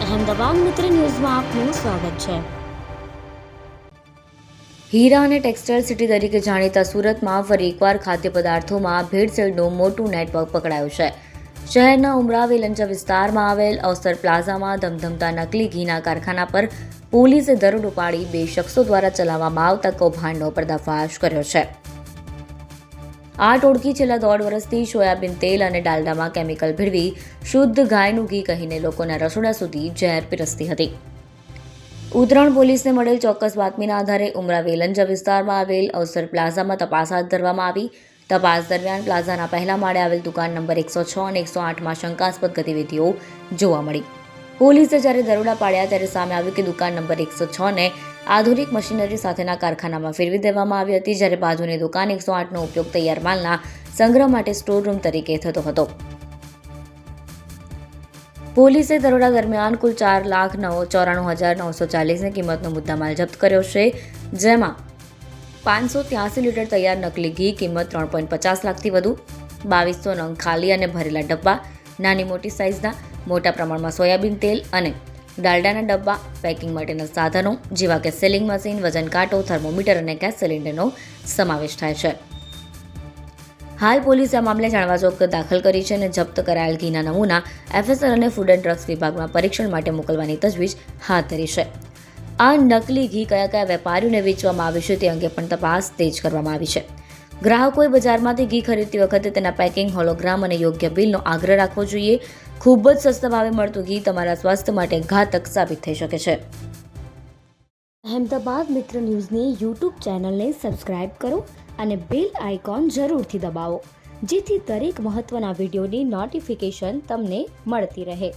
અહેમદાબાદ મિત્ર ન્યૂઝમાં આપનું સ્વાગત છે। હીરા અને ટેક્સટાઇલ સિટી તરીકે જાણીતા સુરતમાં ફરી એકવાર ખાદ્ય પદાર્થોમાં ભેળસેળનું મોટું નેટવર્ક પકડાયું છે। શહેરના ઉમરા વેલંજા વિસ્તારમાં આવેલ અવસર પ્લાઝામાં ધમધમતા નકલી ઘીના કારખાના પર પોલીસે દરોડો પાડી 2 શખ્સો દ્વારા ચલાવવામાં આવતા કૌભાંડનો પર્દાફાશ કર્યો છે। આ ટોળકી છેલ્લા 1.5 વર્ષથી સોયાબીન તેલ અને ડાલડામાં કેમિકલ ભેળવી શુદ્ધ ગાયનું ઘી કહીને લોકોના રસોડા સુધી ઝેર પીરસતી હતી। ઉત્તરાયણ પોલીસને મળેલ ચોક્કસ બાતમીના આધારે ઉમરા વેલંજા વિસ્તારમાં આવેલ અવસર પ્લાઝામાં તપાસ હાથ ધરવામાં આવી। તપાસ દરમિયાન પ્લાઝાના પહેલા માળે આવેલ દુકાન નંબર 106 અને 108માં શંકાસ્પદ ગતિવિધિઓ જોવા મળી। પોલીસે જ્યારે દરોડા પાડ્યા ત્યારે સામે આવ્યું કે દુકાન નંબર 106ને આધુનિક મશીનરી સાથેના કારખાનામાં ફેરવી દેવામાં આવી હતી, જ્યારે બાજુની દુકાન 108નો ઉપયોગ તૈયાર માલના સંગ્રહ માટે સ્ટોર રૂમ તરીકે થતો હતો। પોલીસે દરોડા દરમિયાન કુલ 4,94,940ની કિંમતનો મુદ્દામાલ જપ્ત કર્યો છે, જેમાં 583 લીટર તૈયાર નકલી ઘી કિંમત 3.50 લાખથી વધુ, 2200 નંગ ખાલી અને ભરેલા ડબ્બા, નાની મોટી સાઇઝના મોટા પ્રમાણમાં સોયાબીન તેલ અને ડાલડાના ડબ્બા, પેકિંગ માટેના સાધનો જેવા કે સેલિંગ મશીન, વજન કાંટો, થર્મોમીટર અને ગેસ સિલિન્ડરનો સમાવેશ થાય છે। હાલ પોલીસે આ મામલે જાણવાજોગ દાખલ કરી છે અને જપ્ત કરાયેલ ઘીના નમૂના FSL અને ફૂડ એન્ડ ડ્રગ્સ વિભાગમાં પરીક્ષણ માટે મોકલવાની તજવીજ હાથ ધરી છે। આ નકલી ઘી કયા વેપારીઓને વેચવામાં આવ્યું છે તે અંગે પણ તપાસ તેજ કરવામાં આવી છે। ગ્રાહકોએ બજારમાંથી ઘી ખરીદતી વખતે તેના પેકિંગ, હોલોગ્રામ અને યોગ્ય બિલનો આગ્રહ રાખવો જોઈએ। ખૂબ જ સસ્તા ભાવે મળતું ઘી તમારા સ્વાસ્થ્ય માટે ઘાતક સાબિત થઈ શકે છે। અહેમદાબાદ મિત્ર ન્યૂઝની YouTube ચેનલને સબસ્ક્રાઇબ કરો અને બેલ આઇકોન જરૂરથી દબાવો, જેથી દરેક મહત્વના વિડીયોની નોટિફિકેશન તમને મળતી રહે।